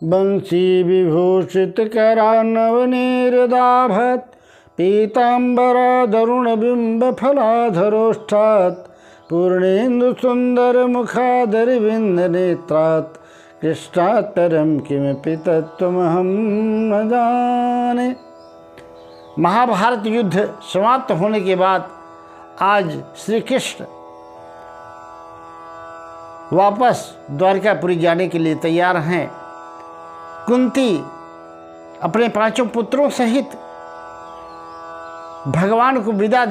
बंशी विभूषित करानवनीरदाभत् पीताम्बरादरुणबिम्ब फलाधरोष्ठात् पूर्णेन्दु सुंदर मुखादरविंद नेत्रात् कृष्णात्तरम किमपि तत्त्वमहं न जाने। महाभारत युद्ध समाप्त होने के बाद आज श्री कृष्ण वापस द्वारकापुरी जाने के लिए तैयार हैं। कुंती अपने 5 पुत्रों सहित भगवान को विदा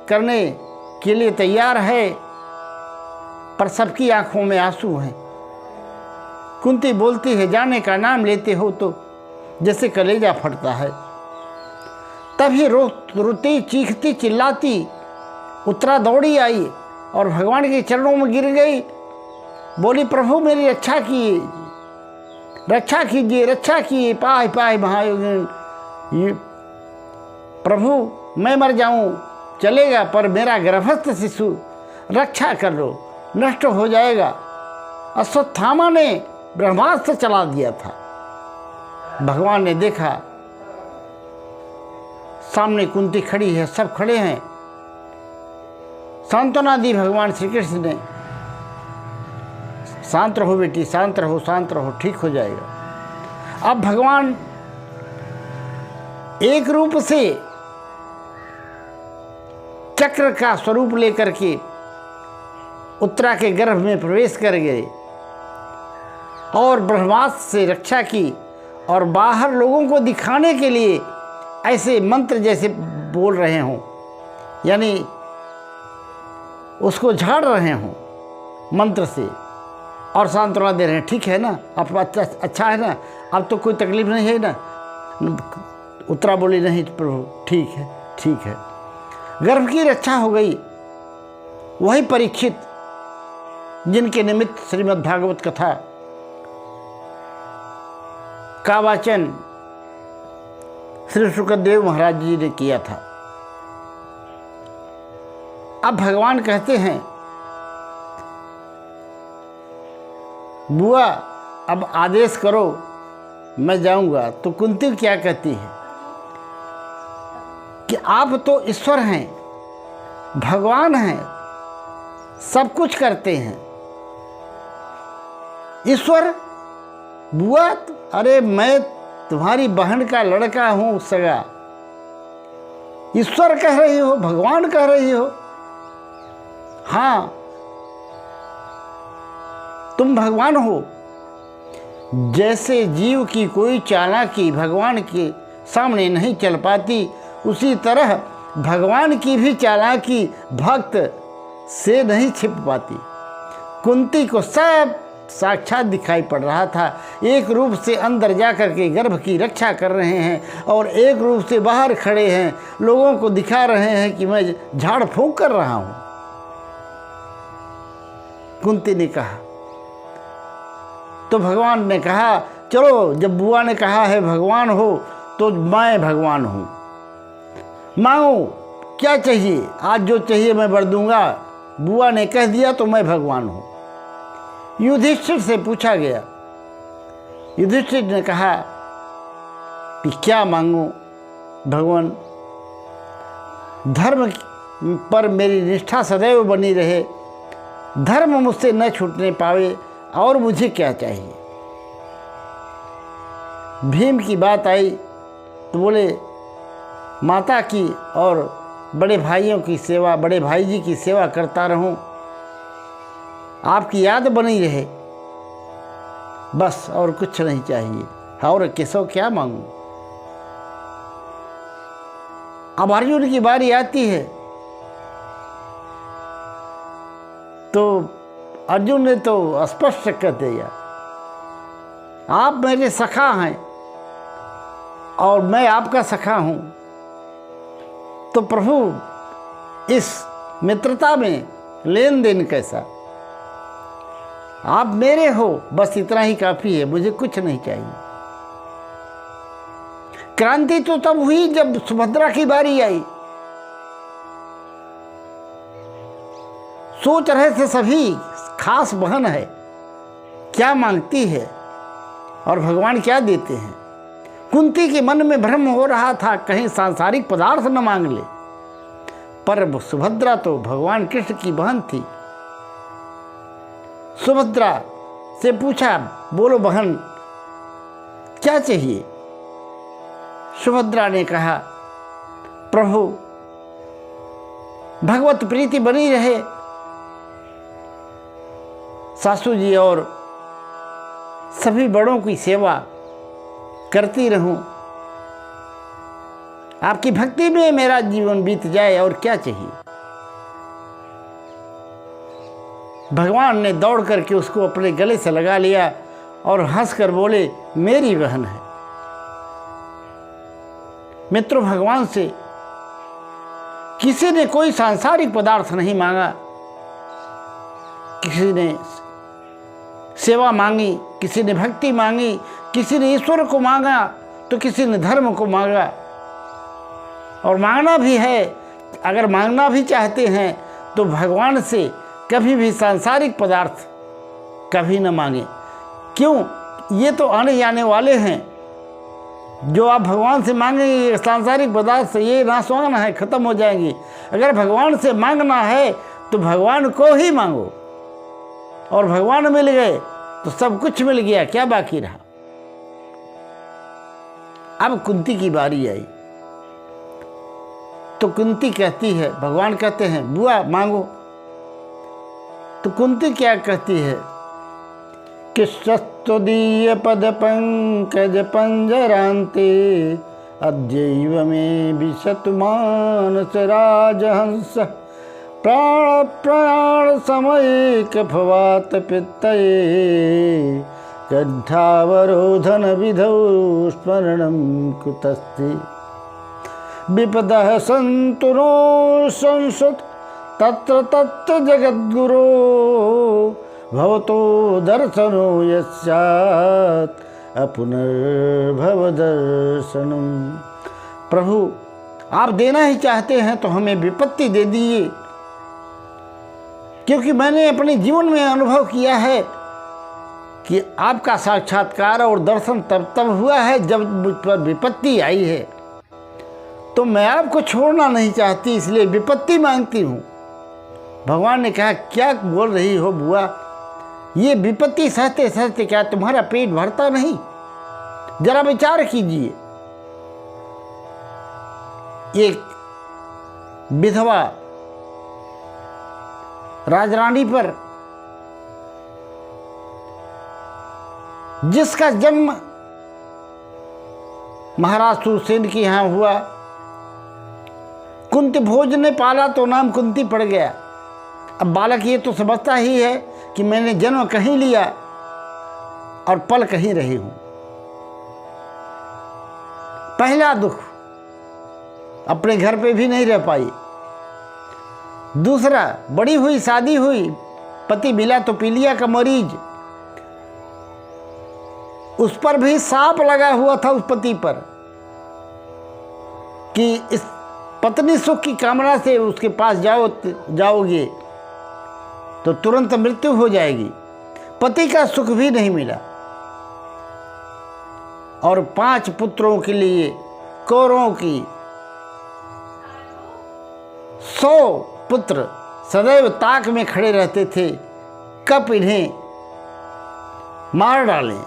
करने के लिए तैयार है, पर सबकी आंखों में आंसू हैं। कुंती बोलती है, जाने का नाम लेते हो तो जैसे कलेजा फटता है। तभी रोती चीखती चिल्लाती उत्तरा दौड़ी आई और भगवान के चरणों में गिर गई। बोली, प्रभु मेरी रक्षा कीजिए, रक्षा कीजिए, पाहि पाहि महायोगिन। प्रभु मैं मर जाऊं चलेगा, पर मेरा गर्भस्थ शिशु रक्षा कर लो, नष्ट हो जाएगा। अश्वत्थामा ने ब्रह्मास्त्र चला दिया था। भगवान ने देखा सामने कुंती खड़ी है, सब खड़े हैं। सांत्वना दी भगवान श्री कृष्ण ने, शांत रहो बेटी, शांत रहो, ठीक हो जाएगा। अब भगवान एक रूप से चक्र का स्वरूप लेकर के उत्तरा के गर्भ में प्रवेश कर गए और ब्रह्मास्त्र से रक्षा की, और बाहर लोगों को दिखाने के लिए ऐसे मंत्र जैसे बोल रहे हों, यानी उसको झाड़ रहे हों मंत्र से, और सांत्वना दे रहे हैं। ठीक है ना, अब अच्छा है ना, अब तो कोई तकलीफ नहीं है ना। उत्तरा बोली, नहीं प्रभु ठीक है। गर्भ की रक्षा हो गई। वही परीक्षित जिनके निमित्त श्रीमद् भागवत कथा का वाचन श्री शुक्रदेव महाराज जी ने किया था। अब भगवान कहते हैं, बुआ अब आदेश करो, मैं जाऊंगा। तो कुंती क्या कहती है कि आप तो ईश्वर हैं, भगवान हैं, सब कुछ करते हैं। ईश्वर बुआ, अरे मैं तुम्हारी बहन का लड़का हूं सगा। ईश्वर कह रही हो, भगवान कह रही हो। हाँ तुम भगवान हो। जैसे जीव की कोई चालाकी भगवान के सामने नहीं चल पाती, उसी तरह भगवान की भी चालाकी भक्त से नहीं छिप पाती। कुंती को सब साक्षात दिखाई पड़ रहा था। एक रूप से अंदर जाकर के गर्भ की रक्षा कर रहे हैं और एक रूप से बाहर खड़े हैं, लोगों को दिखा रहे हैं कि मैं झाड़ फूंक कर रहा हूं। कुंती ने कहा तो भगवान ने कहा, चलो जब बुआ ने कहा है भगवान हो तो मैं भगवान हूं। मांगो क्या चाहिए, आज जो चाहिए मैं बर दूंगा। बुआ ने कह दिया तो मैं भगवान हूं। युधिष्ठिर से पूछा गया। युधिष्ठिर ने कहा कि क्या मांगूं भगवान, धर्म पर मेरी निष्ठा सदैव बनी रहे, धर्म मुझसे न छूटने पावे, और मुझे क्या चाहिए। भीम की बात आई तो बोले, माता की और बड़े भाइयों की सेवा, बड़े भाई जी की सेवा करता रहूं, आपकी याद बनी रहे, बस और कुछ नहीं चाहिए। और किसो क्या मांगूं। अब अर्जुन की बारी आती है तो अर्जुन ने तो स्पष्ट कह दिया, आप मेरे सखा हैं और मैं आपका सखा हूं, तो प्रभु इस मित्रता में लेन देन कैसा। आप मेरे हो, बस इतना ही काफी है, मुझे कुछ नहीं चाहिए। क्रांति तो तब हुई जब सुभद्रा की बारी आई। सोच रहे थे सभी, खास बहन है, क्या मांगती है, और भगवान क्या देते हैं। कुंती के मन में भ्रम हो रहा था कहीं सांसारिक पदार्थ न मांग ले, पर सुभद्रा तो भगवान कृष्ण की बहन थी। सुभद्रा से पूछा, बोलो बहन क्या चाहिए। सुभद्रा ने कहा, प्रभु भगवत प्रीति बनी रहे, सासू जी और सभी बड़ों की सेवा करती रहूं, आपकी भक्ति में मेरा जीवन बीत जाए, और क्या चाहिए। भगवान ने दौड़ करके उसको अपने गले से लगा लिया और हंसकर बोले, मेरी बहन है। मित्रों, भगवान से किसी ने कोई सांसारिक पदार्थ नहीं मांगा। किसी ने सेवा मांगी, किसी ने भक्ति मांगी, किसी ने ईश्वर को मांगा, तो किसी ने धर्म को मांगा। और मांगना भी है, अगर मांगना भी चाहते हैं तो भगवान से कभी भी सांसारिक पदार्थ कभी न मांगे। क्यों? ये तो आने जाने वाले हैं। जो आप भगवान से मांगेंगे सांसारिक पदार्थ से, ये नाशवान है, खत्म हो जाएंगी। अगर भगवान से मांगना है तो भगवान को ही मांगो, और भगवान मिल गए तो सब कुछ मिल गया, क्या बाकी रहा। अब कुंती की बारी आई तो कुंती कहती है, भगवान कहते हैं बुआ मांगो, तो कुंती क्या कहती है कि शस्तुदीय पद पंकज पंजरांते अद्यैव में विशतु मानस राजहंस प्राण प्राण समयिक भवात पित्तये कंठावरोधन विधौ स्मरणं कुतस्ति विपदः सन्तुनो संसत् तत्र तत्र जगद्गुरो भवतो दर्शनो यस्यात् अपुनर्भव दर्शनम। प्रभु आप देना ही चाहते हैं तो हमें विपत्ति दे दीजिए, क्योंकि मैंने अपने जीवन में अनुभव किया है कि आपका साक्षात्कार और दर्शन तब हुआ है जब मुझ पर विपत्ति आई है। तो मैं आपको छोड़ना नहीं चाहती, इसलिए विपत्ति मांगती हूँ। भगवान ने कहा, क्या बोल रही हो बुआ, ये विपत्ति सहते सहते क्या तुम्हारा पेट भरता नहीं? जरा विचार कीजिए। एक विधवा राजरानी पर, जिसका जन्म महाराज सुरसेन के यहाँ हुआ, कुंती भोज ने पाला तो नाम कुंती पड़ गया। अब बालक ये तो समझता ही है कि मैंने जन्म कहीं लिया और पल कहीं रही हूं। पहला दुख, अपने घर पे भी नहीं रह पाई। दूसरा, बड़ी हुई शादी हुई, पति मिला तो पीलिया का मरीज, उस पर भी सांप लगा हुआ था उस पति पर कि इस पत्नी सुख की कामना से उसके पास जाओगे तो तुरंत मृत्यु हो जाएगी। पति का सुख भी नहीं मिला। और 5 पुत्रों के लिए कौरवों की 100 पुत्र सदैव ताक में खड़े रहते थे, कब इन्हें मार डालें।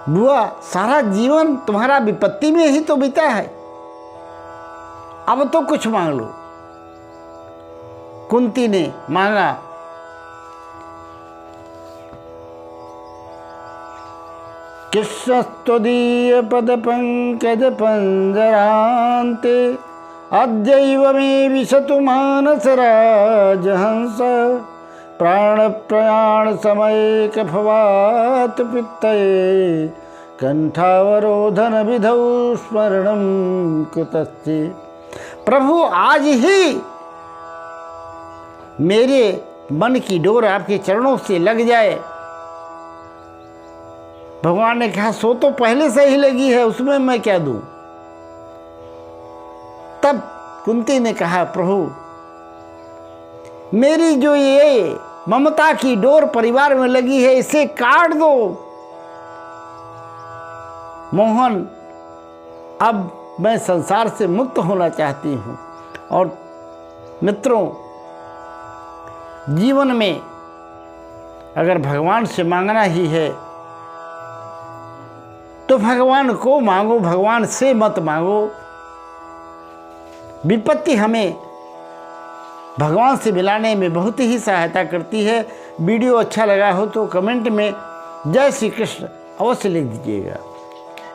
बुआ, सारा जीवन तुम्हारा विपत्ति में ही तो बीता है, अब तो कुछ मांग लो। कुंती ने मांगा, कृष्णस्तुदीय पद पंकज पंजरांते अद्यैव मे विशतु मानस राजहंस प्राण प्रयाण समयिक भवात पित्तये कंठावरोधन विधौ स्मरणं कुतस्ति। प्रभु, आज ही मेरे मन की डोर आपके चरणों से लग जाए। भगवान ने कहा, सो तो पहले से ही लगी है, उसमें मैं क्या दूं। तब कुंती ने कहा, प्रभु मेरी जो ये ममता की डोर परिवार में लगी है, इसे काट दो। मोहन, अब मैं संसार से मुक्त होना चाहती हूँ। और मित्रों, जीवन में अगर भगवान से मांगना ही है तो भगवान को मांगो, भगवान से मत मांगो। विपत्ति हमें भगवान से मिलाने में बहुत ही सहायता करती है। वीडियो अच्छा लगा हो तो कमेंट में जय श्री कृष्ण अवश्य लिख दीजिएगा।